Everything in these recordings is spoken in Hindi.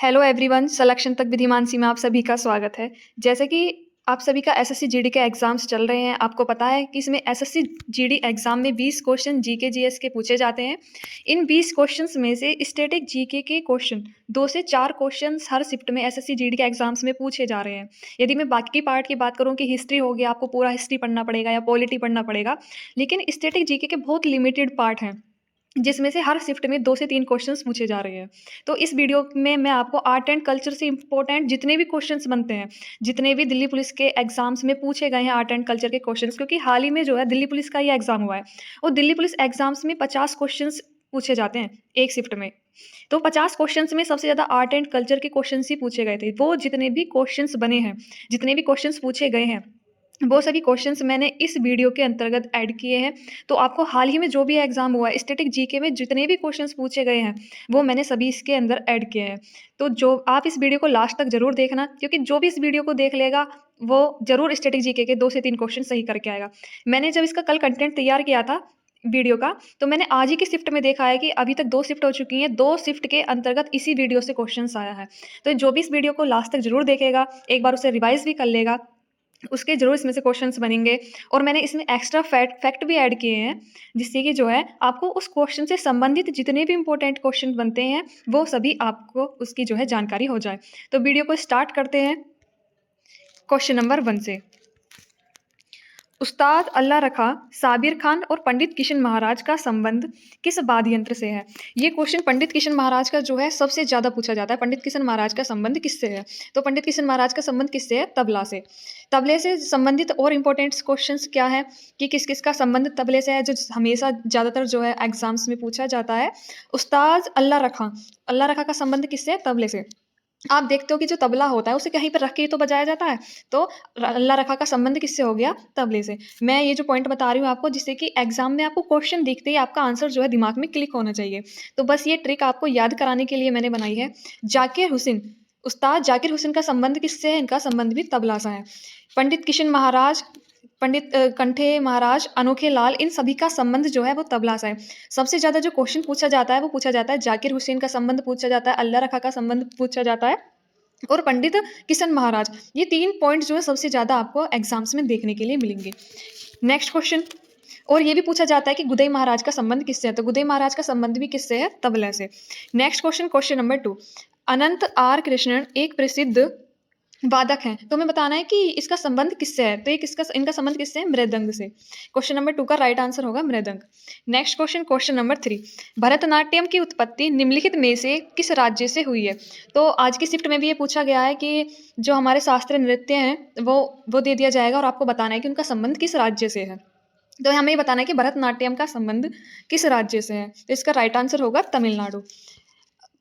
हेलो एवरीवन, सिलेक्शन तक विधि मानसी में आप सभी का स्वागत है। जैसे कि आप सभी का एसएससी जीडी के एग्ज़ाम्स चल रहे हैं, आपको पता है कि इसमें एसएससी जीडी एग्ज़ाम में 20 क्वेश्चन जीके जीएस के पूछे जाते हैं। इन 20 क्वेश्चंस में से स्टैटिक जीके के क्वेश्चन 2 से 4 क्वेश्चंस हर शिफ्ट में एसएससी जीडी के एग्ज़ाम्स में पूछे जा रहे हैं। यदि मैं बाकी पार्ट की बात करूँ कि हिस्ट्री हो गया, आपको पूरा हिस्ट्री पढ़ना पड़ेगा या पॉलिटी पढ़ना पड़ेगा, लेकिन स्टैटिक जीके के बहुत लिमिटेड पार्ट हैं। जिसमें से हर शिफ्ट में 2 से 3 क्वेश्चंस पूछे जा रहे हैं। तो इस वीडियो में मैं आपको आर्ट एंड कल्चर से इम्पोर्टेंट जितने भी क्वेश्चंस बनते हैं, जितने भी दिल्ली पुलिस के एग्ज़ाम्स में पूछे गए हैं आर्ट एंड कल्चर के क्वेश्चंस, क्योंकि हाल ही में जो है दिल्ली पुलिस का ये एग्ज़ाम हुआ है और दिल्ली पुलिस एग्ज़ाम्स में 50 क्वेश्चंस पूछे जाते हैं एक शिफ्ट में। तो 50 क्वेश्चंस में सबसे ज़्यादा आर्ट एंड कल्चर के क्वेश्चंस ही पूछे गए थे। वो जितने भी क्वेश्चंस बने हैं, जितने भी क्वेश्चंस पूछे गए हैं, वो सभी क्वेश्चंस मैंने इस वीडियो के अंतर्गत ऐड किए हैं। तो आपको हाल ही में जो भी एग्ज़ाम हुआ है, स्टैटिक जीके में जितने भी क्वेश्चंस पूछे गए हैं, वो मैंने सभी इसके अंदर ऐड किए हैं। तो जो आप इस वीडियो को लास्ट तक ज़रूर देखना, क्योंकि जो भी इस वीडियो को देख लेगा, वो ज़रूर स्टैटिक जीके के 2 से 3 क्वेश्चन सही करके आएगा। मैंने जब इसका कल कंटेंट तैयार किया था वीडियो का, तो मैंने आज ही की शिफ्ट में देखा है कि अभी तक 2 शिफ्ट हो चुकी हैं, 2 शिफ्ट के अंतर्गत इसी वीडियो से क्वेश्चंस आया है। तो जो भी इस वीडियो को लास्ट तक ज़रूर देखेगा, एक बार उसे रिवाइज़ भी कर लेगा, उसके ज़रूर इसमें से क्वेश्चंस बनेंगे। और मैंने इसमें एक्स्ट्रा फैक्ट भी ऐड किए हैं, जिससे कि जो है आपको उस क्वेश्चन से संबंधित जितने भी इंपॉर्टेंट क्वेश्चन बनते हैं, वो सभी आपको उसकी जो है जानकारी हो जाए। तो वीडियो को स्टार्ट करते हैं क्वेश्चन नंबर 1 से। उस्ताद अल्लाह रखा साबिर खान और पंडित किशन महाराज का संबंध किस वाद्य यंत्र से है? ये क्वेश्चन पंडित किशन महाराज का जो है सबसे ज़्यादा पूछा जाता है। पंडित किशन महाराज का संबंध किससे है? तो पंडित किशन महाराज का संबंध किससे है? तबला से। तबले से संबंधित और इम्पोर्टेंट क्वेश्चंस क्या है कि किस किस का संबंध तबले से है, जो हमेशा ज़्यादातर जो है एग्जाम्स में पूछा जाता है। उस्ताद अल्लाह रखा का संबंध किससे है? तबले से। आप देखते हो कि जो तबला होता है उसे कहीं पर रख के ही तो बजाया जाता है। तो अल्लाह रखा का संबंध किससे हो गया? तबले से। मैं ये जो पॉइंट बता रही हूँ आपको, जिससे कि एग्जाम में आपको क्वेश्चन देखते ही आपका आंसर जो है दिमाग में क्लिक होना चाहिए। तो बस ये ट्रिक आपको याद कराने के लिए मैंने बनाई है। जाकिर हुसैन, उस्ताद जाकिर हुसैन का संबंध किससे है? इनका संबंध भी तबला सा है। पंडित किशन महाराज, पंडित कंठे महाराज, अनोखे लाल, इन सभी का संबंध जो है वो तबला सा है। सबसे ज़्यादा जो क्वेश्चन पूछा जाता है वो पूछा जाता है जाकिर हुसैन का संबंध पूछा जाता है, अल्लाह रखा का संबंध पूछा जाता है और पंडित किशन महाराज। ये 3 पॉइंट जो है सबसे ज़्यादा आपको एग्जाम्स में देखने के लिए मिलेंगे। Next question. और ये भी पूछा जाता है कि गुदई महाराज का संबंध किससे है? तो गुदई महाराज का संबंध भी किससे है? तबला से। Next question, question number 2। Anant R Krishnan एक प्रसिद्ध वादक हैं, तो हमें बताना है कि इसका संबंध किससे है? तो इनका संबंध किससे है? मृदंग से। क्वेश्चन नंबर 2 का राइट आंसर होगा मृदंग। Next question, question number 3। Bharatanatyam की उत्पत्ति निम्नलिखित में से किस राज्य से हुई है? तो आज की शिफ्ट में भी ये पूछा गया है कि जो हमारे शास्त्रीय नृत्य हैं वो दे दिया जाएगा और आपको बताना है कि उनका संबंध किस राज्य से है। तो हमें ये बताना है कि भरतनाट्यम का संबंध किस राज्य से है? तो इसका राइट आंसर होगा तमिलनाडु।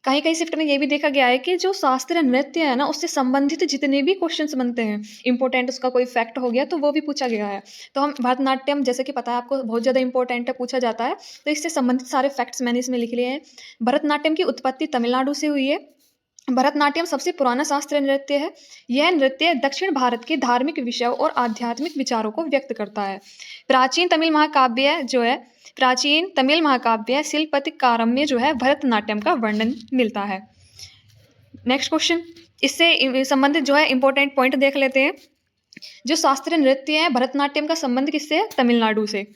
कहीं कहीं शिफ्ट में ये भी देखा गया है कि जो शास्त्रीय नृत्य है ना, उससे संबंधित जितने भी क्वेश्चंस बनते हैं, इंपॉर्टेंट उसका कोई फैक्ट हो गया तो वो भी पूछा गया है। तो हम भरतनाट्यम, जैसे कि पता है आपको, बहुत ज़्यादा इंपॉर्टेंट है, पूछा जाता है। तो इससे संबंधित सारे फैक्ट्स मैंने इसमें लिख लिए हैं। भरतनाट्यम की उत्पत्ति तमिलनाडु से हुई है। भरतनाट्यम सबसे पुराना शास्त्रीय नृत्य है। यह नृत्य दक्षिण भारत के धार्मिक विषयों और आध्यात्मिक विचारों को व्यक्त करता है। प्राचीन तमिल महाकाव्य शिल्पतिकारम में जो है भरतनाट्यम का वर्णन मिलता है। नेक्स्ट क्वेश्चन, इससे संबंधित जो है इंपॉर्टेंट पॉइंट देख लेते हैं। जो शास्त्रीय नृत्य है भरतनाट्यम का संबंध किससे है? तमिलनाडु से।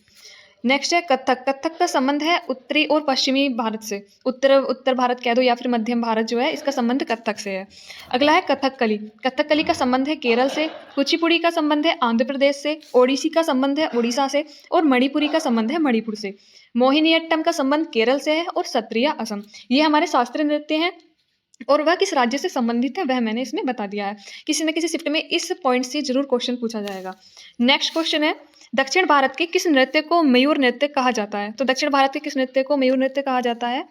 नेक्स्ट है कथक। कथक का संबंध है उत्तरी और पश्चिमी भारत से। उत्तर भारत कह दो या फिर मध्यम भारत जो है, इसका संबंध कथक से है। अगला है कथकली। कथकली का संबंध है केरल से। कुचिपुड़ी का संबंध है आंध्र प्रदेश से। ओडिसी का संबंध है उड़ीसा से और मणिपुरी का संबंध है मणिपुर से। मोहिनीअट्टम का संबंध केरल से है और सत्रिया असम। ये हमारे शास्त्रीय नृत्य हैं और वह किस राज्य से संबंधित है वह मैंने इसमें बता दिया है। किसी न किसी शिफ्ट में इस पॉइंट से जरूर क्वेश्चन पूछा जाएगा। नेक्स्ट क्वेश्चन है, दक्षिण भारत के किस नृत्य को मयूर नृत्य कहा जाता है? तो दक्षिण भारत के किस नृत्य को मयूर नृत्य कहा जाता है?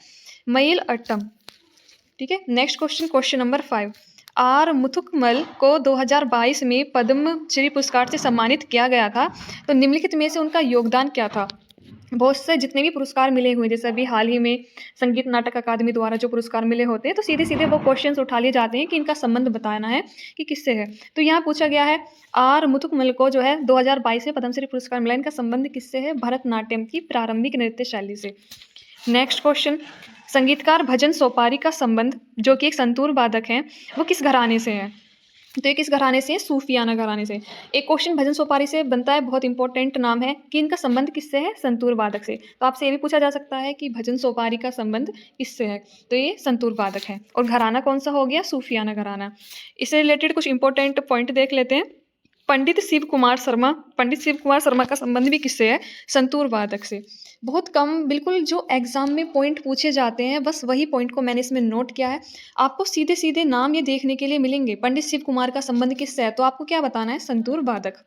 मईल अट्टम। ठीक है। Next question, question number 5। R Muthukamal को 2022 में पद्म श्री पुरस्कार से सम्मानित किया गया था। तो निम्नलिखित में से उनका योगदान क्या था? बहुत से जितने भी पुरस्कार मिले हुए, जैसे अभी हाल ही में संगीत नाटक अकादमी द्वारा जो पुरस्कार मिले होते हैं, तो सीधे सीधे वो क्वेश्चंस उठा लिए जाते हैं कि इनका संबंध बताना है कि किससे है। तो यहाँ पूछा गया है आर मुथुकमल को जो है 2022 में पद्मश्री पुरस्कार मिला, इनका संबंध किससे है? भरतनाट्यम की प्रारंभिक नृत्य शैली से। नेक्स्ट क्वेश्चन, संगीतकार भजन सोपारी का संबंध, जो कि एक संतूर वादक हैं, वो किस घराने से है? तो ये किस घराने से है? सूफियाना घराने से। एक क्वेश्चन भजन सोपारी से बनता है, बहुत इंपॉर्टेंट नाम है कि इनका संबंध किससे है? संतूर वादक से। तो आपसे ये भी पूछा जा सकता है कि भजन सोपारी का संबंध किससे है? तो ये संतूर वादक है। और घराना कौन सा हो गया? सूफियाना घराना। इससे रिलेटेड कुछ इंपॉर्टेंट पॉइंट देख लेते हैं। पंडित शिव कुमार शर्मा का संबंध भी किससे है? संतूर वादक से। बहुत कम, बिल्कुल जो एग्जाम में पॉइंट पूछे जाते हैं, बस वही पॉइंट को मैंने इसमें नोट किया है। आपको सीधे सीधे नाम ये देखने के लिए मिलेंगे, पंडित शिव कुमार का संबंध किससे है, तो आपको क्या बताना है? संतूर वादक।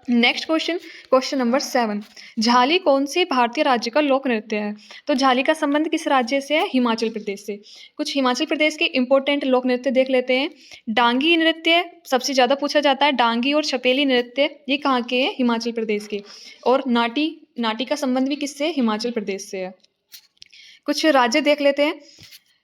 Next question, question number 7। झाली कौन से भारतीय राज्य का लोक नृत्य है? तो झाली का संबंध किस राज्य से है? हिमाचल प्रदेश से। कुछ हिमाचल प्रदेश के इंपॉर्टेंट लोक नृत्य देख लेते हैं। डांगी नृत्य सबसे ज़्यादा पूछा जाता है। डांगी और छपेली नृत्य ये कहाँ के हैं? हिमाचल प्रदेश के। और नाटी, नाटी का संबंध भी किससे? हिमाचल प्रदेश से है। कुछ राज्य देख लेते हैं।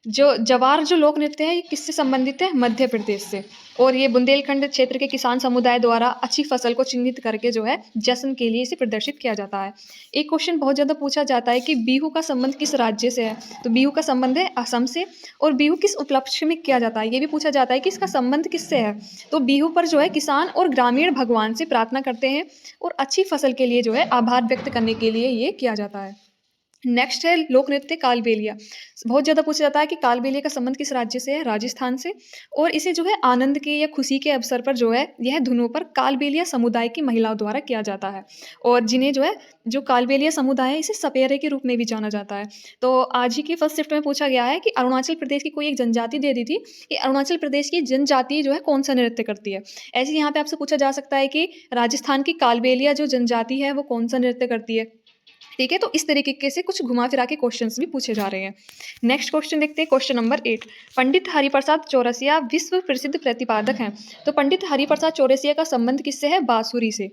जो जवार जो लोक नृत्य है, ये किससे संबंधित है? मध्य प्रदेश से। और ये बुंदेलखंड क्षेत्र के किसान समुदाय द्वारा अच्छी फसल को चिन्हित करके जो है जश्न के लिए इसे प्रदर्शित किया जाता है। एक क्वेश्चन बहुत ज़्यादा पूछा जाता है कि बिहू का संबंध किस राज्य से है? तो बिहू का संबंध है असम से। और बिहू किस उपलक्ष्य में किया जाता है? ये भी पूछा जाता है कि इसका संबंध किससे है? तो बिहू पर जो है किसान और ग्रामीण भगवान से प्रार्थना करते हैं और अच्छी फसल के लिए जो है आभार व्यक्त करने के लिए ये किया जाता है। नेक्स्ट है लोक नृत्य कालबेलिया। बहुत ज़्यादा पूछा जाता है कि कालबेलिया का संबंध किस राज्य से है? राजस्थान से। और इसे जो है आनंद के या खुशी के अवसर पर जो है यह धुनों पर कालबेलिया समुदाय की महिलाओं द्वारा किया जाता है। और जिन्हें जो है जो कालबेलिया समुदाय है, इसे सपेरे के रूप में भी जाना जाता है। तो आज ही की फर्स्ट शिफ्ट में पूछा गया है कि अरुणाचल प्रदेश की कोई एक जनजाति दे दी थी कि अरुणाचल प्रदेश की जनजाति जो है कौन सा नृत्य करती है। ऐसे ही यहाँ पे आपसे पूछा जा सकता है कि राजस्थान की कालबेलिया जो जनजाति है वो कौन सा नृत्य करती है। ठीक है, तो इस तरीके से कुछ घुमा फिरा के क्वेश्चंस भी पूछे जा रहे हैं। नेक्स्ट क्वेश्चन देखते हैं, क्वेश्चन नंबर 8। पंडित हरिप्रसाद चौरसिया विश्व प्रसिद्ध प्रतिपादक हैं। तो पंडित हरिप्रसाद चौरसिया का संबंध किससे है? बांसुरी से।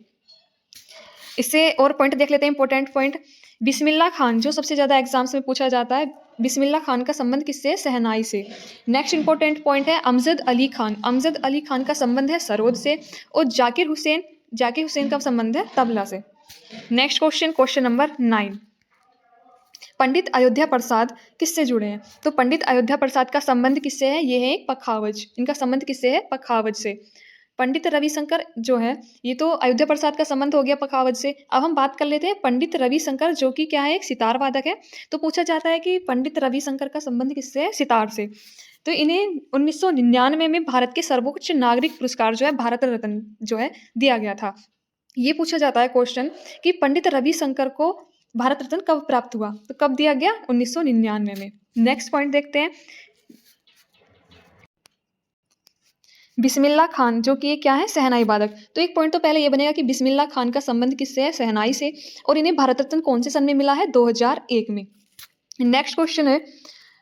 इससे और पॉइंट देख लेते हैं, इंपॉर्टेंट पॉइंट। बिस्मिल्लाह खान जो सबसे ज़्यादा एग्जाम्स में पूछा जाता है, बिस्मिल्लाह खान का संबंध किससे है? शहनाई से। नेक्स्ट इंपॉर्टेंट पॉइंट है अमजद अली खान। अमजद अली खान का संबंध है सरोद से। और जाकिर हुसैन का संबंध है तबला से। Next question, question number 9। पंडित अयोध्या प्रसाद किससे जुड़े हैं? तो पंडित अयोध्या प्रसाद का संबंध किससे है? ये है पखावज। इनका संबंध किससे है? पखावज से। पंडित रविशंकर जो है, ये तो अयोध्या प्रसाद का संबंध हो गया पखावज से। अब हम बात कर लेते हैं पंडित रविशंकर, जो कि क्या है? एक सितार वादक है। तो पूछा जाता है कि पंडित रविशंकर का संबंध किससे है? सितार से। तो इन्हें 1999 में भारत के सर्वोच्च नागरिक पुरस्कार जो है भारत रत्न जो है दिया गया था। ये पूछा जाता है क्वेश्चन कि पंडित रविशंकर को भारत रत्न कब प्राप्त हुआ? तो कब दिया गया? 1999 में। नेक्स्ट पॉइंट देखते हैं, बिस्मिल्लाह खान जो कि ये क्या है? शहनाई वादक। तो एक पॉइंट तो पहले ये बनेगा कि बिस्मिल्लाह खान का संबंध किससे है? शहनाई से। और इन्हें भारत रत्न कौन से सन में मिला है? 2001 में। नेक्स्ट क्वेश्चन है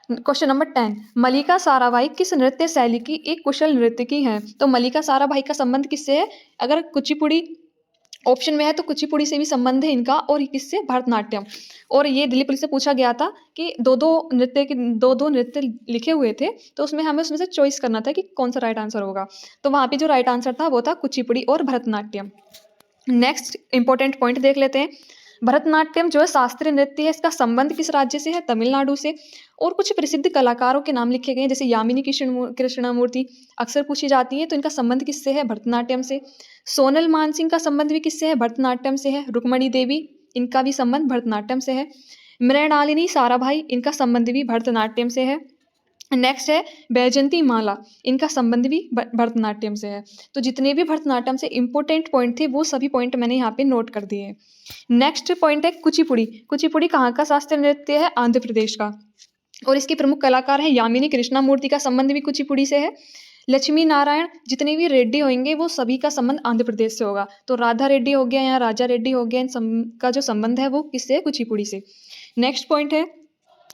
क्वेश्चन नंबर 10। मल्लिका साराभाई किस नृत्य शैली की एक कुशल नृत्यकी हैं? तो मल्लिका साराभाई का संबंध किससे है? अगर कुचिपुड़ी ऑप्शन में है तो कुचिपुड़ी से भी संबंध है इनका। और किससे? भरतनाट्यम। और ये दिल्ली पुलिस से पूछा गया था कि दो दो नृत्य लिखे हुए थे, तो हमें उसमें से चॉइस करना था कि कौन सा राइट आंसर होगा। तो वहाँ पे जो राइट आंसर था वो था कुचिपुड़ी और भरतनाट्यम। नेक्स्ट इंपॉर्टेंट पॉइंट देख लेते हैं, भरतनाट्यम जो है शास्त्रीय नृत्य है, इसका संबंध किस राज्य से है? तमिलनाडु से। और कुछ प्रसिद्ध कलाकारों के नाम लिखे गए हैं, जैसे यामिनी कृष्णमूर्ति अक्सर पूछी जाती है, तो इनका संबंध किससे है? भरतनाट्यम से। सोनल मानसिंह का संबंध भी किससे है? भरतनाट्यम से है। रुक्मणी देवी, इनका भी संबंध भरतनाट्यम से है। मृणालिनी साराभाई, इनका संबंध भी भरतनाट्यम से है। नेक्स्ट है बैजंती माला, इनका संबंध भी भरतनाट्यम से है। तो जितने भी भरतनाट्यम से इंपॉर्टेंट पॉइंट थे वो सभी पॉइंट मैंने यहाँ पे नोट कर दिए हैं। नेक्स्ट पॉइंट है कुचिपुड़ी। कुचिपुड़ी कहाँ का शास्त्रीय नृत्य है? आंध्र प्रदेश का। और इसके प्रमुख कलाकार हैं यामिनी कृष्णमूर्ति, का संबंध भी कुचिपुड़ी से है। लक्ष्मी नारायण, जितने भी रेड्डी होंगे वो सभी का संबंध आंध्र प्रदेश से होगा। तो राधा रेड्डी हो गया या राजा रेड्डी हो गया, का जो संबंध है वो किससे है? कुचिपुड़ी से। नेक्स्ट पॉइंट है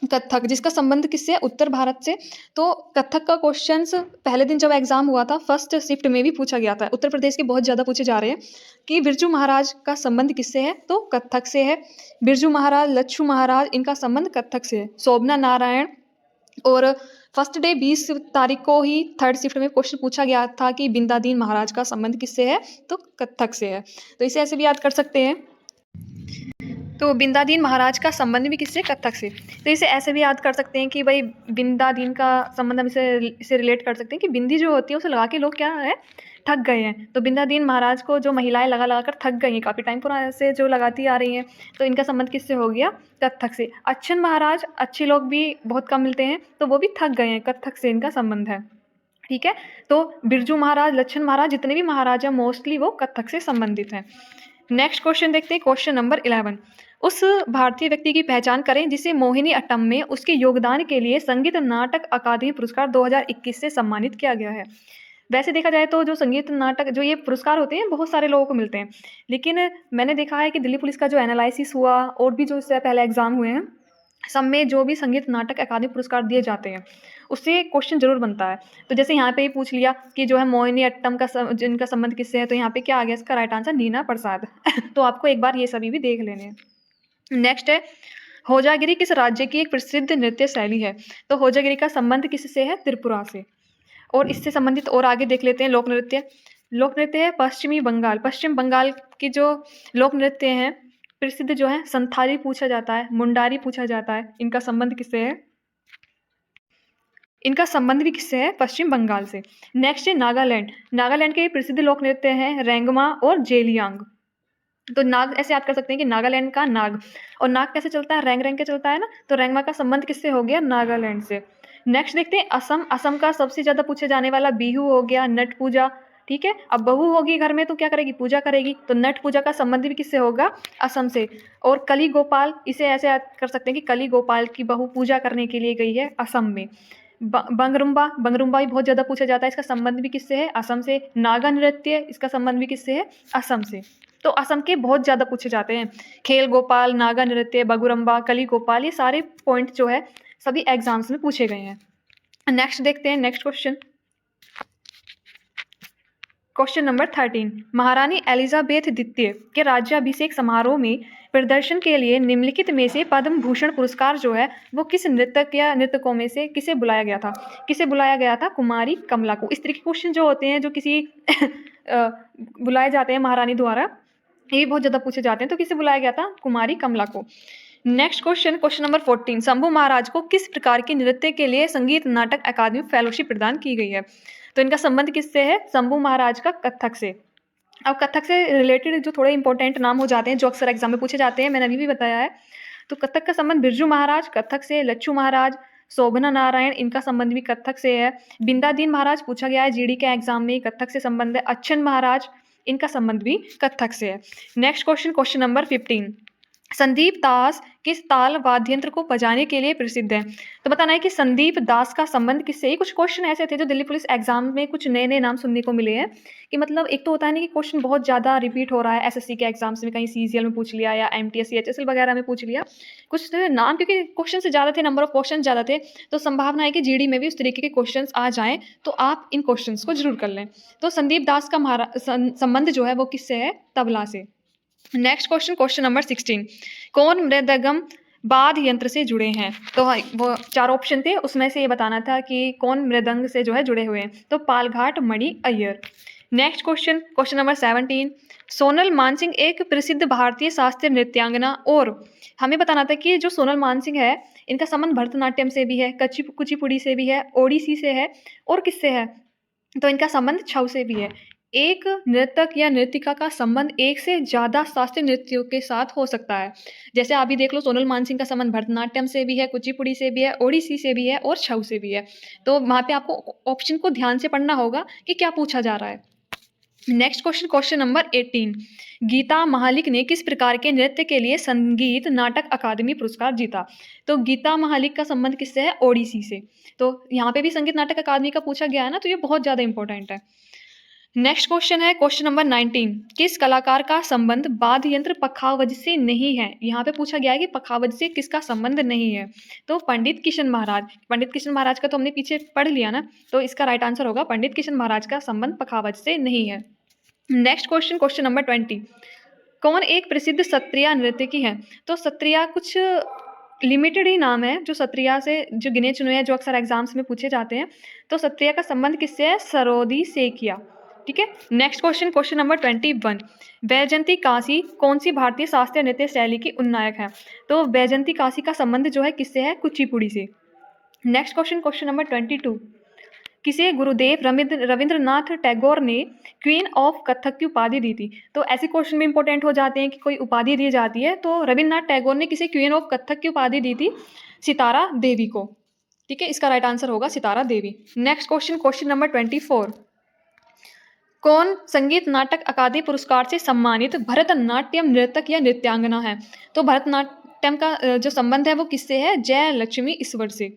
कथक, जिसका संबंध किससे है? उत्तर भारत से। तो कथक का क्वेश्चंस पहले दिन जब एग्जाम हुआ था फर्स्ट शिफ्ट में भी पूछा गया था। उत्तर प्रदेश के बहुत ज़्यादा पूछे जा रहे हैं कि बिरजू महाराज का संबंध किससे है? तो कथक से है। बिरजू महाराज, लच्छू महाराज, इनका संबंध कथक से है। शोभना नारायण। और फर्स्ट डे 20 तारीख को ही थर्ड शिफ्ट में क्वेश्चन पूछा गया था कि बिंदादीन महाराज का संबंध किससे है? तो कथक से है। तो इसे ऐसे भी याद कर सकते हैं। तो बिंदादीन महाराज का संबंध भी किससे? कत्थक से। तो इसे ऐसे भी याद कर सकते हैं कि भाई बिंदादीन का संबंध हम इसे रिलेट कर सकते हैं कि बिंदी जो होती है उसे लगा के लोग क्या है, थक गए हैं। तो बिंदादीन महाराज को जो महिलाएं लगा लगा कर थक गई हैं, काफ़ी टाइम पुराने से जो लगाती आ रही हैं, तो इनका संबंध किससे हो गया? कत्थक से। अच्छन महाराज, अच्छे लोग भी बहुत कम मिलते हैं, तो वो भी थक गए हैं, कत्थक से इनका संबंध है। ठीक है, तो बिरजू महाराज, लच्छन महाराज, जितने भी महाराज हैं मोस्टली वो कत्थक से संबंधित हैं। नेक्स्ट क्वेश्चन देखते हैं, क्वेश्चन नंबर 11। उस भारतीय व्यक्ति की पहचान करें जिसे मोहिनी अट्टम में उसके योगदान के लिए संगीत नाटक अकादमी पुरस्कार 2021 से सम्मानित किया गया है। वैसे देखा जाए तो जो संगीत नाटक जो ये पुरस्कार होते हैं बहुत सारे लोगों को मिलते हैं, लेकिन मैंने देखा है कि दिल्ली पुलिस का जो एनालिसिस हुआ और भी जो इससे पहले एग्जाम हुए हैं, सब में जो भी संगीत नाटक अकादमी पुरस्कार दिए जाते हैं उससे क्वेश्चन जरूर बनता है। तो जैसे यहाँ पे ही पूछ लिया कि जो है मोहिनी अट्टम का जिनका संबंध किससे है, तो यहाँ पे क्या आ गया इसका राइट आंसर? नीना प्रसाद। तो आपको एक बार ये सभी भी देख लेने हैं। नेक्स्ट है, होजागिरी किस राज्य की एक प्रसिद्ध नृत्य शैली है? तो होजागिरी का संबंध किससे है? त्रिपुरा से। और इससे संबंधित और आगे देख लेते हैं लोक नृत्य। लोक नृत्य है पश्चिमी बंगाल। पश्चिम बंगाल की जो लोक नृत्य हैं प्रसिद्ध जो है, संथाली पूछा जाता है, मुंडारी पूछा जाता है। इनका संबंध किससे है? इनका संबंध भी किससे है? पश्चिम बंगाल से। नेक्स्ट है नागालैंड। नागालैंड के प्रसिद्ध लोक नृत्य हैं रेंगमा और जेलियांग। तो नाग ऐसे याद कर सकते हैं कि नागालैंड का नाग, और नाग कैसे चलता है? रैंग रैंग के चलता है ना, तो रेंगमा का संबंध किससे हो गया? नागालैंड से। नेक्स्ट देखते हैं असम। असम का सबसे ज्यादा पूछे जाने वाला बिहू हो गया, नट पूजा। ठीक है, अब बहू होगी घर में तो क्या करेगी? पूजा करेगी, तो नट पूजा का संबंध भी किससे होगा? असम से। और कली गोपाल, इसे ऐसे याद कर सकते हैं कि कली गोपाल की बहू पूजा करने के लिए गई है असम में। बंगरुम्बा, बंगरुम्बा भी बहुत ज्यादा पूछा जाता है, इसका संबंध भी किससे है? असम से। नागा नृत्य, इसका संबंध भी किससे है? असम से। तो असम के बहुत ज़्यादा पूछे जाते हैं। खेल गोपाल, नागा नृत्य, बगुरम्बा, कली गोपाल, ये सारे पॉइंट जो है सभी एग्जाम्स में पूछे गए हैं। नेक्स्ट देखते हैं, नेक्स्ट क्वेश्चन, क्वेश्चन नंबर 13। महारानी एलिजाबेथ द्वितीय के राज्याभिषेक समारोह में प्रदर्शन के लिए निम्नलिखित में से पद्म भूषण पुरस्कार जो है वो किस नृतक या नृतकों में से किसे बुलाया गया था? किसे बुलाया गया था? कुमारी कमला को। इस तरह के क्वेश्चन जो होते हैं जो किसी बुलाए जाते हैं महारानी द्वारा, ये बहुत ज़्यादा पूछे जाते हैं, तो किसे बुलाया गया था? कुमारी कमला को। Next question, question number 14। Shambhu Maharaj को किस प्रकार के नृत्य के लिए संगीत नाटक अकादमी फेलोशिप प्रदान की गई है? तो इनका संबंध किससे है? शंभू महाराज का कथक से। अब कथक से रिलेटेड जो थोड़े इंपॉर्टेंट नाम हो जाते हैं जो अक्सर एग्जाम में पूछे जाते हैं, मैंने अभी भी बताया है। तो कथक का संबंध बिरजू महाराज कथक से, लच्छू महाराज, शोभना नारायण, इनका संबंध भी कथक से है। बिंदादीन महाराज पूछा गया है जीडी के एग्जाम में, कथक से संबंध है। अच्छन महाराज, इनका संबंध भी कथक से है। Next question, question number 15। Sandeep Das किस ताल वाद्य यंत्र को बजाने के लिए प्रसिद्ध है? तो बताना है कि संदीप दास का संबंध किससे? ये कुछ क्वेश्चन ऐसे थे जो दिल्ली पुलिस एग्जाम में कुछ नए नए नाम सुनने को मिले हैं कि मतलब एक तो होता है ना कि क्वेश्चन बहुत ज़्यादा रिपीट हो रहा है, एसएससी के एग्जाम्स में कहीं सीजीएल में पूछ लिया या एमटीएस सीएचएसएल वगैरह में पूछ लिया कुछ नाम, क्योंकि क्वेश्चन से ज़्यादा थे, नंबर ऑफ क्वेश्चन ज़्यादा थे, तो संभावना है कि जीडी में भी उस तरीके के क्वेश्चन आ जाएँ, तो आप इन क्वेश्चन को जरूर कर लें। तो संदीप दास का संबंध जो है वो किससे है? तबला से। Next question, question number 16। कौन मृदंगम वाद्य यंत्र से जुड़े हैं? तो वो 4 ऑप्शन थे, उसमें से ये बताना था कि कौन मृदंग से जो है जुड़े हुए हैं। तो Palghat Mani Iyer. Next question, question number 17। Sonal Mansingh एक प्रसिद्ध भारतीय शास्त्रीय नृत्यांगना, और हमें बताना था कि जो सोनल मानसिंह है इनका संबंध भरतनाट्यम से भी है, कुचिपुड़ी से भी है, ओडिसी से है, और किससे है? तो इनका संबंध छऊ से भी है। एक नृतक या नृतिका का संबंध एक से ज़्यादा शास्त्रीय नृत्यों के साथ हो सकता है। जैसे आप भी देख लो, सोनल मानसिंह का संबंध भरतनाट्यम से भी है, कुचिपुड़ी से भी है, ओडिसी से भी है और छऊ से भी है। तो वहाँ पे आपको ऑप्शन को ध्यान से पढ़ना होगा कि क्या पूछा जा रहा है। Next question, question number 18। Gita Mahalik ने किस प्रकार के नृत्य के लिए संगीत नाटक अकादमी पुरस्कार जीता? तो गीता महालिक का संबंध किससे है? ओडिसी से। तो यहाँ पे भी संगीत नाटक अकादमी का पूछा गया है ना, तो ये बहुत ज़्यादा इंपॉर्टेंट है। नेक्स्ट क्वेश्चन है क्वेश्चन नंबर 19। किस कलाकार का संबंध वाद्य यंत्र पखावज से नहीं है? यहाँ पे पूछा गया है कि पखावज से किसका संबंध नहीं है? तो पंडित किशन महाराज। पंडित किशन महाराज का तो हमने पीछे पढ़ लिया ना, तो इसका राइट आंसर होगा पंडित किशन महाराज का संबंध पखावज से नहीं है। Next question, question number 20। कौन एक प्रसिद्ध सत्रिया नृत्यकी है? तो सत्रिया कुछ लिमिटेड ही नाम है जो सत्रिया से जो गिने चुने हैं, जो अक्सर एग्जाम्स में पूछे जाते हैं। तो सत्रिया का संबंध किससे है? सरोदी सेकिया। ठीक है। Next question, question number 21, Vaijayanti Kashi कौन सी भारतीय शास्त्रीय नृत्य शैली की उन्नायक है? तो वैजयंती काशी का संबंध जो है किससे है? कुचिपुड़ी से। नेक्स्ट क्वेश्चन, क्वेश्चन नंबर 22, किसे गुरुदेव रविंद्रनाथ टैगोर ने क्वीन ऑफ कथक की उपाधि दी थी? तो ऐसे क्वेश्चन भी इंपॉर्टेंट हो जाते हैं कि कोई उपाधि दी जाती है, तो रविंद्रनाथ टैगोर ने किसे क्वीन ऑफ कथक की उपाधि दी थी? सितारा देवी को। ठीक है, इसका राइट आंसर होगा Sitara Devi. Next question, question number 24, कौन संगीत नाटक अकादमी पुरस्कार से सम्मानित भरतनाट्यम नृतक या नृत्यांगना है? तो भरतनाट्यम का जो संबंध है वो किससे है? जय लक्ष्मी ईश्वर से।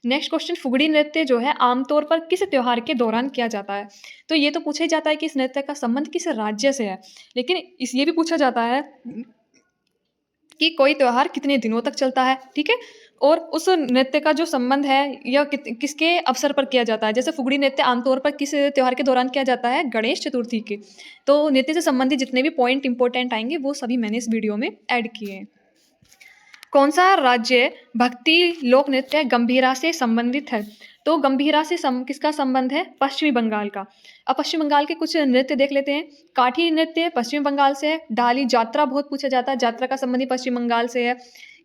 नेक्स्ट क्वेश्चन, फुगड़ी नृत्य जो है आमतौर पर किस त्योहार के दौरान किया जाता है? तो ये तो पूछा ही जाता है कि इस नृत्य का संबंध किस राज्य से है, लेकिन ये भी पूछा जाता है कि कोई त्योहार कितने दिनों तक चलता है। ठीक है, और उस नृत्य का जो संबंध है या किसके अवसर पर किया जाता है। जैसे फुगड़ी नृत्य आमतौर पर किस त्योहार के दौरान किया जाता है? गणेश चतुर्थी के। तो नृत्य से संबंधित जितने भी पॉइंट इंपॉर्टेंट आएंगे वो सभी मैंने इस वीडियो में ऐड किए हैं। कौन सा राज्य भक्ति लोक नृत्य गंभीरा से संबंधित है? तो गंभीरा से किसका संबंध है? पश्चिमी बंगाल का। अब पश्चिम बंगाल के कुछ नृत्य देख लेते हैं। काठी नृत्य पश्चिम बंगाल से है। ढाली जात्रा बहुत पूछा जाता है, जात्रा का संबंधी पश्चिम बंगाल से है।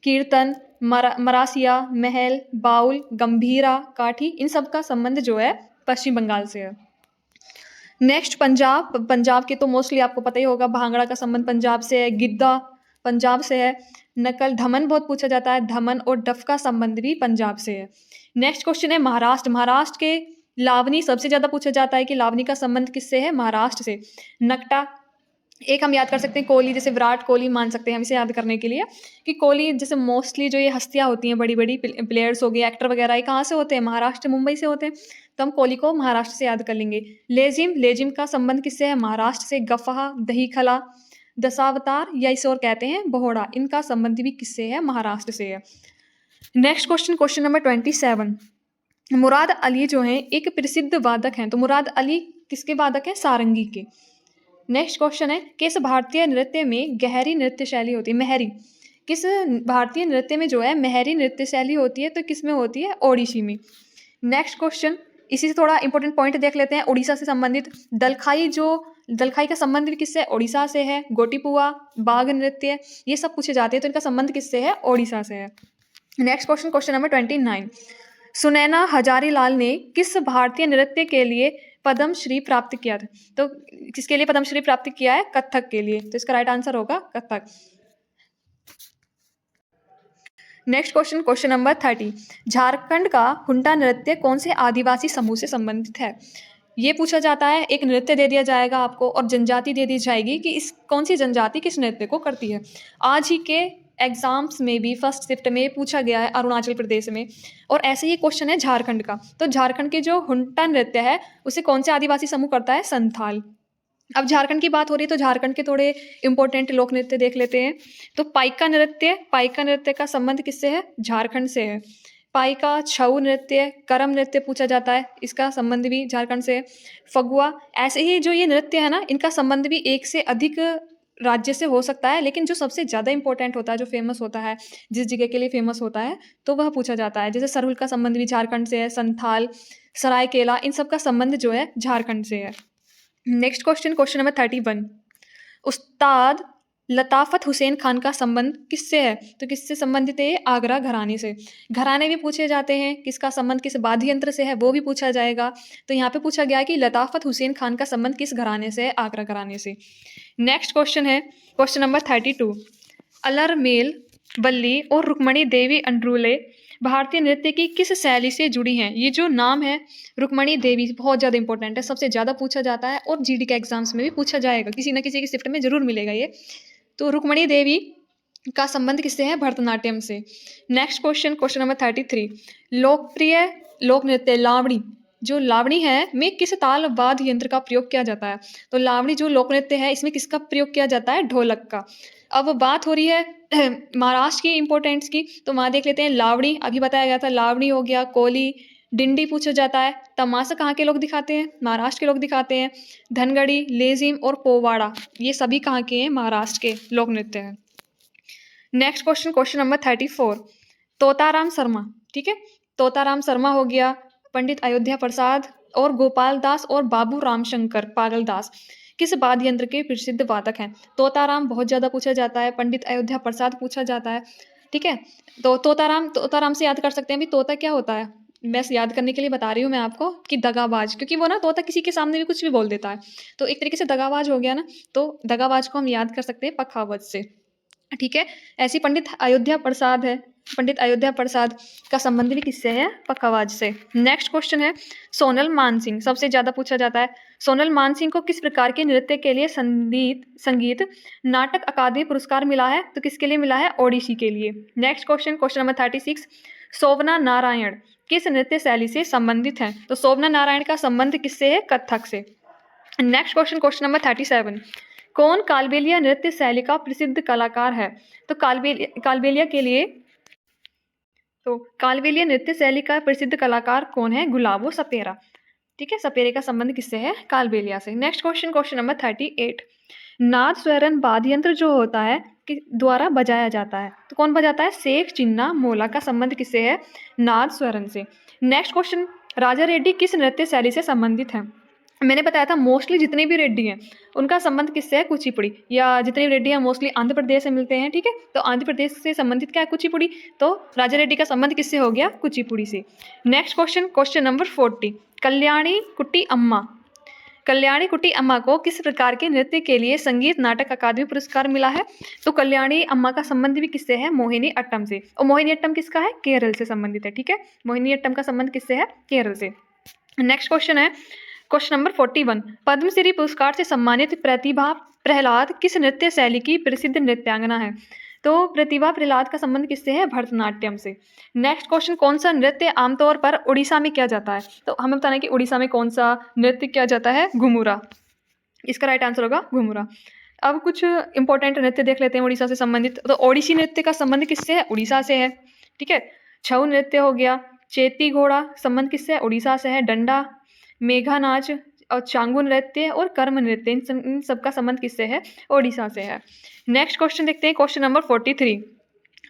कीर्तन, मरासिया, महल, बाउल, गंभीरा, काठी, इन सब का संबंध जो है पश्चिम बंगाल से है। नेक्स्ट पंजाब, पंजाब के तो मोस्टली आपको पता ही होगा, भांगड़ा का संबंध पंजाब से है। गिद्दा पंजाब से है। नकल, धमन बहुत पूछा जाता है, धमन और डफ का संबंध भी पंजाब से है। नेक्स्ट क्वेश्चन है महाराष्ट्र, महाराष्ट्र के लावनी सबसे ज्यादा पूछा जाता है कि लावनी का संबंध किससे है? महाराष्ट्र से। नकटा, एक हम याद कर सकते हैं कोहली, जैसे विराट कोहली मान सकते हैं हम इसे याद करने के लिए कि कोहली जैसे मोस्टली जो ये हस्तियां होती हैं, बड़ी बड़ी प्लेयर्स हो गए, एक्टर वगैरह, ये कहाँ से होते हैं? महाराष्ट्र, मुंबई से होते हैं, तो हम कोहली को महाराष्ट्र से याद कर लेंगे। लेजिम, लेजिम का संबंध किससे है? महाराष्ट्र से। गफहा, दही खला, दशावतार या इसे और कहते हैं बोहड़ा, इनका संबंध भी किससे है? महाराष्ट्र से है। Next question, question number 27, Murad Ali जो है एक प्रसिद्ध वादक हैं, तो मुराद अली किसके वादक हैं? सारंगी के। नेक्स्ट क्वेश्चन है किस भारतीय नृत्य में गहरी नृत्य शैली होती है? मेहरी। किस भारतीय नृत्य में जो है मेहरी नृत्य शैली होती है? तो किस में होती है? ओडिसी में। नेक्स्ट क्वेश्चन, इसी से थोड़ा इंपॉर्टेंट पॉइंट देख लेते हैं उड़ीसा से संबंधित। दलखाई, जो दलखाई का संबंध भी किससे? ओडिशा से है। गोटीपुआ, बाघ नृत्य, ये सब पूछे जाते हैं, तो इनका संबंध किससे है? ओडिशा से है। Next question, question number 29, Sunaina Hazarilal ने किस भारतीय नृत्य के लिए पद्मश्री प्राप्त किया था? तो किसके लिए पद्मश्री प्राप्त किया है? कथक के लिए, तो इसका राइट आंसर होगा Kathak. Next question, question number 30, Jharkhand का हुंडा नृत्य कौन से आदिवासी समूह से संबंधित है? ये पूछा जाता है, एक नृत्य दे दिया जाएगा आपको और जनजाति दे दी जाएगी कि इस कौन सी जनजाति किस नृत्य को करती है। आज ही के एग्जाम्स में भी फर्स्ट शिफ्ट में पूछा गया है अरुणाचल प्रदेश में, और ऐसे ही क्वेश्चन है झारखंड का। तो झारखंड के जो हुंटा नृत्य है उसे कौन से आदिवासी समूह करता है? संथाल। अब झारखंड की बात हो रही है तो झारखंड के थोड़े इंपॉर्टेंट लोक नृत्य देख लेते हैं। तो पाइका नृत्य, पाइका नृत्य का संबंध किससे है? झारखंड से है। पाइका, छऊ नृत्य, करम नृत्य पूछा जाता है, इसका संबंध भी झारखंड से है। फगुआ, ऐसे ही जो ये नृत्य है ना, इनका संबंध भी एक से अधिक राज्य से हो सकता है, लेकिन जो सबसे ज़्यादा इंपॉर्टेंट होता है, जो फेमस होता है, जिस जगह के लिए फेमस होता है, तो वह पूछा जाता है। जैसे सरहुल का संबंध भी झारखंड से है। संथाल, सरायकेला, इन सब का संबंध जो है झारखंड से है। नेक्स्ट क्वेश्चन, क्वेश्चन नंबर 31, उस्ताद लताफत हुसैन खान का संबंध किससे है? तो किससे संबंधित है? आगरा घराने से। घराने भी पूछे जाते हैं, किसका संबंध किस वाद्य यंत्र से है वो भी पूछा जाएगा। तो यहाँ पे पूछा गया है कि लताफत हुसैन खान का संबंध किस घराने से है? आगरा घराने से। नेक्स्ट क्वेश्चन है क्वेश्चन नंबर 32, अलरमेल वल्ली और रुक्मणी देवी अंड्रुले भारतीय नृत्य की किस शैली से जुड़ी हैं? ये जो नाम है रुक्मणी देवी बहुत ज़्यादा इंपॉर्टेंट है, सबसे ज़्यादा पूछा जाता है और जीडी के एग्जाम्स में भी पूछा जाएगा, किसी न किसी की शिफ्ट में जरूर मिलेगा ये। तो रुक्मणी देवी का संबंध किससे है? भरतनाट्यम से। नेक्स्ट क्वेश्चन, क्वेश्चन नंबर 33, लोकप्रिय लोक नृत्य लावणी, जो लावणी है में किस ताल वाद्य यंत्र का प्रयोग किया जाता है? तो लावणी जो लोक नृत्य है इसमें किसका प्रयोग किया जाता है? ढोलक का। अब बात हो रही है महाराष्ट्र की इंपॉर्टेंस की, तो वहाँ देख लेते हैं लावणी, अभी बताया गया था, लावणी हो गया। कोली, डिंडी पूछा जाता है। तमाशा कहाँ के लोग दिखाते हैं? महाराष्ट्र के लोग दिखाते हैं। धनगड़ी, लेजिम और पोवाड़ा, ये सभी कहाँ के हैं? महाराष्ट्र के लोक नृत्य हैं। Next question, question number 34, Totaram Sharma, ठीक है, तोताराम शर्मा हो गया, पंडित अयोध्या प्रसाद और गोपाल दास और बाबू रामशंकर पागल दास किस वाद्य यंत्र के प्रसिद्ध वादक हैं? तोताराम बहुत ज़्यादा पूछा जाता है, पंडित अयोध्या प्रसाद पूछा जाता है, ठीक है? तो तोताराम से याद कर सकते हैं, अभी तोता क्या होता है? बस याद करने के लिए बता रही हूँ मैं आपको कि दगाबाज, क्योंकि वो ना तोता किसी के सामने भी कुछ भी बोल देता है, तो एक तरीके से दगाबाज हो गया ना, तो दगाबाज को हम याद कर सकते हैं पखावज से, ठीक है? ऐसी पंडित अयोध्या प्रसाद का संबंध भी किससे है? पखावज से। नेक्स्ट क्वेश्चन है सोनल मानसिंह, सबसे ज़्यादा पूछा जाता है। सोनल मानसिंह को किस प्रकार के नृत्य के लिए संगीत नाटक अकादमी पुरस्कार मिला है? तो किसके लिए मिला है? ओडिसी के लिए। नेक्स्ट क्वेश्चन नंबर 36, शोभना नारायण किस नृत्य शैली से संबंधित हैं? तो शोभना नारायण का संबंध किससे है? कथक से। नेक्स्ट क्वेश्चन नंबर 37, कौन कालबेलिया नृत्य शैली का प्रसिद्ध कलाकार है? तो कालबेलिया नृत्य शैली का प्रसिद्ध कलाकार कौन है? गुलाबो सपेरा, ठीक है? सपेरे का संबंध किससे है? कालबेलिया से। नेक्स्ट क्वेश्चन नंबर 38, नाद स्वरण वाद्य यंत्र जो होता है कि द्वारा बजाया जाता है, तो कौन बजाता है? शेख चिन्ना मोला का संबंध किससे है? नाद स्वरण से। नेक्स्ट क्वेश्चन, राजा रेड्डी किस नृत्य शैली से संबंधित है? मैंने बताया था मोस्टली जितने भी रेड्डी हैं उनका संबंध किससे है? कुचिपुड़ी, या जितने भी रेड्डी हैं मोस्टली आंध्र प्रदेश से मिलते हैं, ठीक है? तो आंध्र प्रदेश से संबंधित क्या है? कुचिपुड़ी। तो राजा रेड्डी का संबंध किससे हो गया? कुचिपुड़ी से। नेक्स्ट क्वेश्चन नंबर 40, कल्याणी कुट्टी अम्मा को किस प्रकार के नृत्य के लिए संगीत नाटक अकादमी पुरस्कार मिला है? तो कल्याणी अम्मा का संबंध भी किससे है? मोहिनी अट्टम से। और मोहिनी अट्टम किसका है? केरल से संबंधित है, ठीक है? मोहिनी अट्टम का संबंध किससे है? केरल से। नेक्स्ट क्वेश्चन है क्वेश्चन नंबर 41, पद्मश्री पुरस्कार से सम्मानित प्रतिभा प्रहलाद किस नृत्य शैली की प्रसिद्ध नृत्यांगना है? तो प्रतिभा प्रहलाद का संबंध किससे है? भरतनाट्यम से। नेक्स्ट क्वेश्चन, कौन सा नृत्य आमतौर पर उड़ीसा में किया जाता है? तो हमें बताना है कि उड़ीसा में कौन सा नृत्य किया जाता है? घुमुरा, इसका राइट आंसर होगा घुमुरा। अब कुछ इंपॉर्टेंट नृत्य देख लेते हैं उड़ीसा से संबंधित। तो ओडिसी नृत्य का संबंध किससे है? उड़ीसा से है, ठीक है? छऊ नृत्य हो गया, चेती घोड़ा संबंध किससे है? उड़ीसा से है। डंडा, मेघा नाच और चांगू नृत्य और कर्म नृत्य, इन सब का संबंध किससे है? ओडिशा से है। नेक्स्ट क्वेश्चन देखते हैं, क्वेश्चन नंबर 43,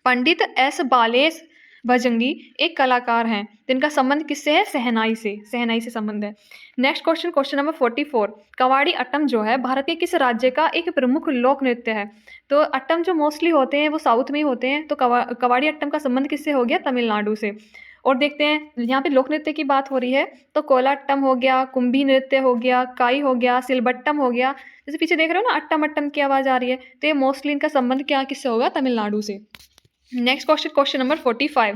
पंडित एस बालेश भजंगी एक कलाकार हैं, जिनका संबंध किससे है? सहनाई से संबंध है। Next question number 44, kavadi Attam जो है भारत के किस राज्य का एक प्रमुख लोक नृत्य है? तो अट्टम जो मोस्टली होते हैं वो साउथ में ही होते हैं, तो कवाड़ी अट्टम का संबंध किससे हो गया? तमिलनाडु से। और देखते हैं यहाँ पे लोक नृत्य की बात हो रही है, तो कोलाट्टम हो गया, कुंभी नृत्य हो गया, काई हो गया, सिलबट्टम हो गया। जैसे पीछे देख रहे हो ना, अट्टम अट्टम की आवाज़ आ रही है, तो ये मोस्टली इनका संबंध क्या किससे होगा? तमिलनाडु से। Next question number 45,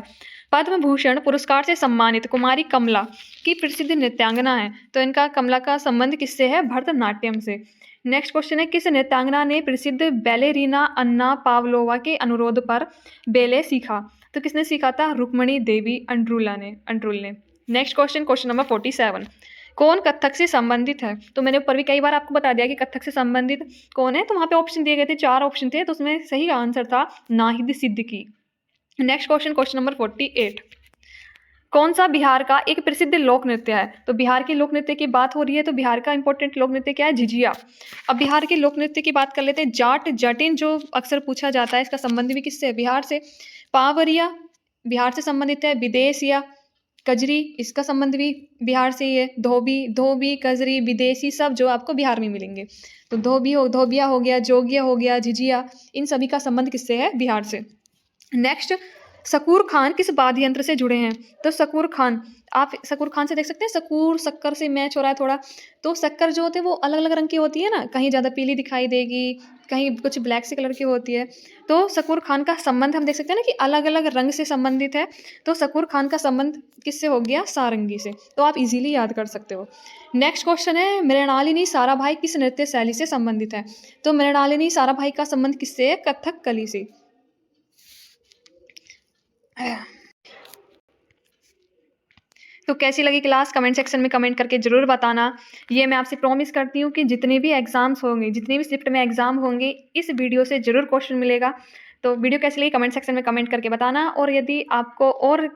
Padma Bhushan पुरस्कार से सम्मानित कुमारी कमला की प्रसिद्ध नृत्यांगना है, तो इनका कमला का संबंध किससे है? भरतनाट्यम से। नेक्स्ट क्वेश्चन है, किस नृत्यांगना ने प्रसिद्ध बैलेरीना अन्ना पावलोवा के अनुरोध पर बैले सीखा? तो किसने सीखा था? रुक्मणी देवी अंड्रुल ने। नेक्स्ट क्वेश्चन नंबर 47, कौन कथक से संबंधित है? तो मैंने ऊपर भी कई बार आपको बता दिया कि कथक से संबंधित कौन है, तो वहाँ पे ऑप्शन दिए गए थे, 4 ऑप्शन थे, तो उसमें सही आंसर था Nahid Siddiqui. Next question number 48, कौन सा बिहार का एक प्रसिद्ध लोक नृत्य है? तो बिहार के लोक नृत्य की बात हो रही है, तो बिहार का इंपॉर्टेंट लोक नृत्य क्या है? झिझिया। अब बिहार के लोक नृत्य की बात कर लेते हैं। जाट जटिन जो अक्सर पूछा जाता है, इसका संबंध भी किससे है? बिहार से। पावरिया बिहार से संबंधित है। विदेशिया, कजरी, इसका संबंध भी बिहार से ही है। धोबी, कजरी, विदेशी सब जो आपको बिहार में मिलेंगे। तो धोबिया हो गया, जोगिया हो गया, झिझिया, इन सभी का संबंध किससे है? बिहार से। नेक्स्ट, शकूर खान किस वाद्य यंत्र से जुड़े हैं? तो शकूर खान, आप शकूर खान से देख सकते हैं, शकूर शक्कर से मैच हो रहा है थोड़ा। तो शक्कर जो होते हैं वो अलग अलग रंग की होती है ना, कहीं ज़्यादा पीली दिखाई देगी, कहीं कुछ ब्लैक से कलर की होती है। तो शकूर खान का संबंध हम देख सकते हैं ना कि अलग अलग रंग से संबंधित है। तो शकूर खान का संबंध किससे हो गया? सारंगी से। तो आप इजीली याद कर सकते हो। नेक्स्ट क्वेश्चन है, मृणालिनी साराभाई किस नृत्य शैली से संबंधित है? तो मृणालिनी साराभाई का संबंध किससे है? कथकली से। तो कैसी लगी क्लास? कमेंट सेक्शन में कमेंट करके ज़रूर बताना। ये मैं आपसे प्रॉमिस करती हूँ कि जितने भी एग्ज़ाम्स होंगे, जितने भी शिफ्ट में एग्ज़ाम होंगे, इस वीडियो से ज़रूर क्वेश्चन मिलेगा। तो वीडियो कैसी लगी कमेंट सेक्शन में कमेंट करके बताना। और यदि आपको और